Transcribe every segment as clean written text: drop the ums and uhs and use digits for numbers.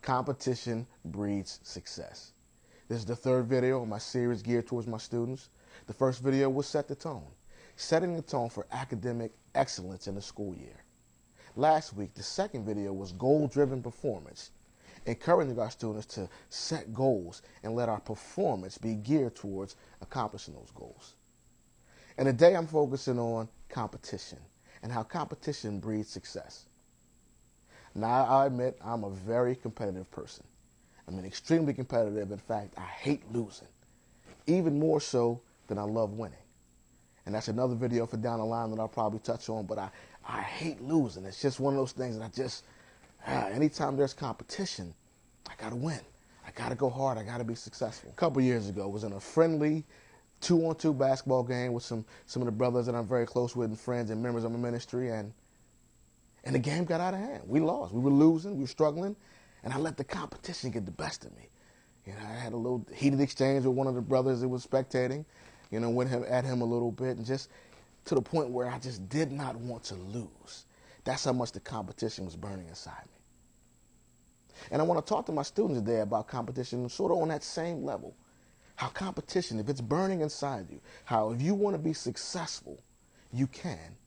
Competition breeds success. This is the third video in my series geared towards my students. The first video was Set the Tone, setting the tone for academic excellence in the school year. Last week, the second video was Goal-Driven Performance, encouraging our students to set goals and let our performance be geared towards accomplishing those goals. And today I'm focusing on competition and how competition breeds success. Now, I admit I'm a very competitive person. I'm extremely competitive. In fact, I hate losing, even more so than I love winning. And that's another video for down the line that I'll probably touch on, but I hate losing. It's just one of those things that anytime there's competition, I got to win. I got to go hard. I got to be successful. A couple years ago, I was in a friendly 2-on-2 basketball game with some of the brothers that I'm very close with and friends and members of my ministry, and the game got out of hand. We lost. We were losing. We were struggling, and I let the competition get the best of me. I had a little heated exchange with one of the brothers that was spectating, went at him a little bit, and just to the point where I just did not want to lose. That's how much the competition was burning inside me. And I want to talk to my students today about competition sort of on that same level. How competition, if it's burning inside you, how if you want to be successful, you can.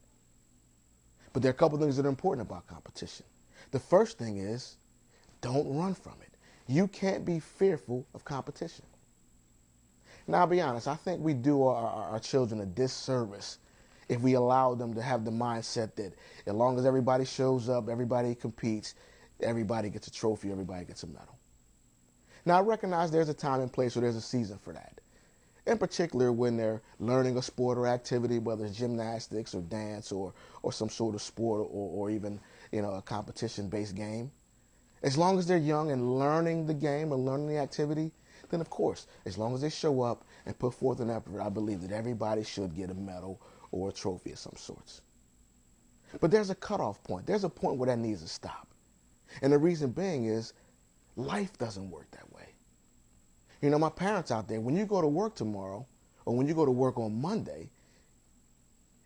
But there are a couple things that are important about competition. The first thing is, don't run from it. You can't be fearful of competition. Now, I'll be honest, I think we do our children a disservice if we allow them to have the mindset that as long as everybody shows up, everybody competes, everybody gets a trophy, everybody gets a medal. Now, I recognize there's a time and place where there's a season for that. In particular, when they're learning a sport or activity, whether it's gymnastics or dance or some sort of sport or even a competition-based game. As long as they're young and learning the game or learning the activity, then of course, as long as they show up and put forth an effort, I believe that everybody should get a medal or a trophy of some sorts. But there's a cutoff point. There's a point where that needs to stop. And the reason being is life doesn't work that way. My parents out there, when you go to work tomorrow or when you go to work on Monday,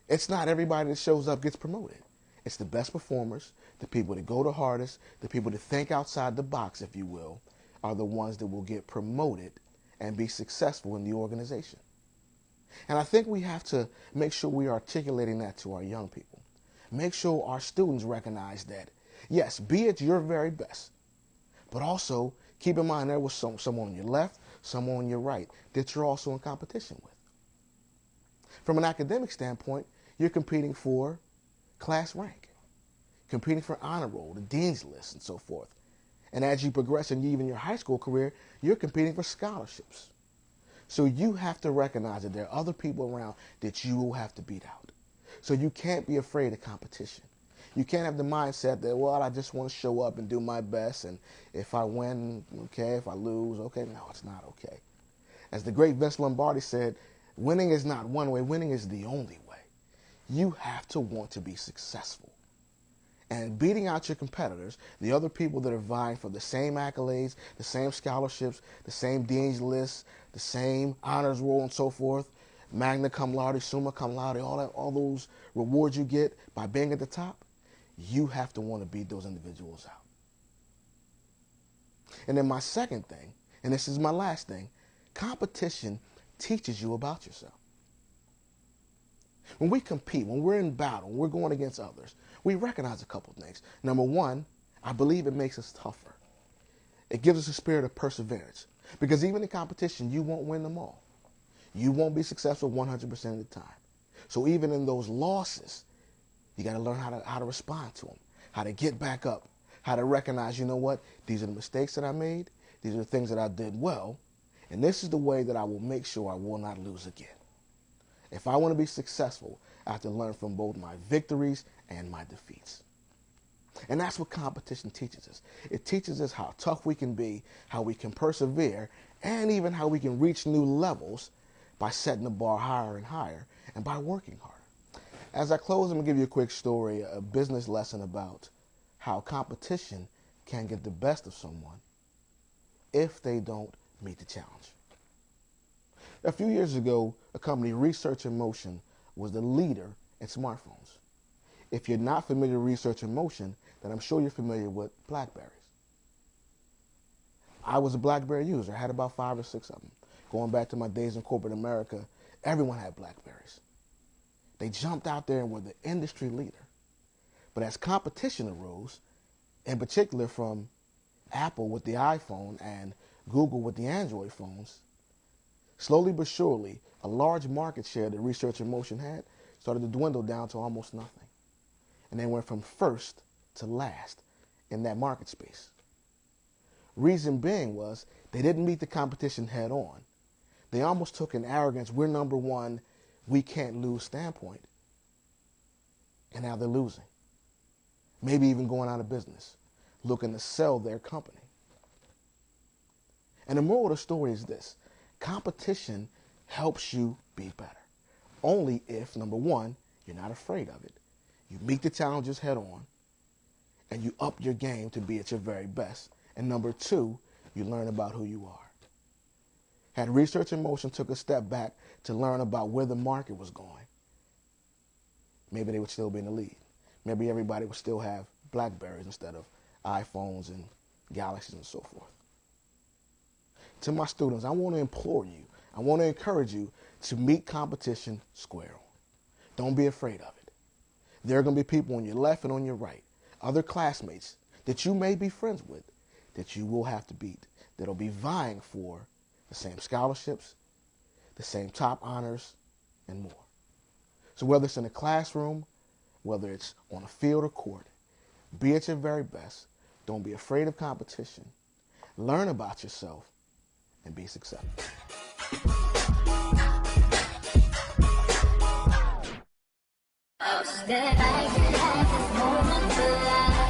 it's not everybody that shows up gets promoted. It's the best performers, the people that go the hardest, the people that think outside the box, if you will, are the ones that will get promoted and be successful in the organization. And I think we have to make sure we are articulating that to our young people. Make sure our students recognize that, yes, be at your very best, but also keep in mind there was someone on your left, someone on your right that you're also in competition with. From an academic standpoint, you're competing for class rank, competing for honor roll, the dean's list, and so forth. And as you progress in even your high school career, you're competing for scholarships. So you have to recognize that there are other people around that you will have to beat out. So you can't be afraid of competition. You can't have the mindset that, well, I just want to show up and do my best, and if I win, okay, if I lose, okay. No, it's not okay. As the great Vince Lombardi said, winning is not one way, winning is the only way. You have to want to be successful. And beating out your competitors, the other people that are vying for the same accolades, the same scholarships, the same dean's lists, the same honors roll and so forth, magna cum laude, summa cum laude, all those rewards you get by being at the top, you have to want to beat those individuals out. And then my second thing, and this is my last thing, competition teaches you about yourself. When we compete, when we're in battle, when we're going against others, we recognize a couple things. Number one, I believe it makes us tougher. It gives us a spirit of perseverance. Because even in competition, you won't win them all. You won't be successful 100% of the time. So even in those losses, you got to learn how to respond to them, how to get back up, how to recognize, you know what, these are the mistakes that I made, these are the things that I did well, and this is the way that I will make sure I will not lose again. If I want to be successful, I have to learn from both my victories and my defeats. And that's what competition teaches us. It teaches us how tough we can be, how we can persevere, and even how we can reach new levels by setting the bar higher and higher and by working harder. As I close, I'm going to give you a quick story, a business lesson about how competition can get the best of someone if they don't meet the challenge. A few years ago, a company, Research in Motion, was the leader in smartphones. If you're not familiar with Research in Motion, then I'm sure you're familiar with BlackBerries. I was a BlackBerry user. I had about 5 or 6 of them. Going back to my days in corporate America, everyone had BlackBerries. They jumped out there and were the industry leader. But as competition arose, in particular from Apple with the iPhone and Google with the Android phones, slowly but surely, a large market share that Research in Motion had started to dwindle down to almost nothing. And they went from first to last in that market space. Reason being was they didn't meet the competition head on. They almost took an arrogance, we're number one, we can't lose standpoint. And now they're losing. Maybe even going out of business, looking to sell their company. And the moral of the story is this: competition helps you be better. Only if, number one, you're not afraid of it. You meet the challenges head on, and you up your game to be at your very best. And number two, you learn about who you are. Had Research in Motion took a step back to learn about where the market was going, maybe they would still be in the lead. Maybe everybody would still have BlackBerries instead of iPhones and Galaxies and so forth. To my students, I want to implore you, I want to encourage you to meet competition square on. Don't be afraid of it. There are going to be people on your left and on your right, other classmates that you may be friends with, that you will have to beat, that'll be vying for the same scholarships, the same top honors, and more. So whether it's in a classroom, whether it's on a field or court, be at your very best. Don't be afraid of competition. Learn about yourself and be successful. That I can have this moment for life.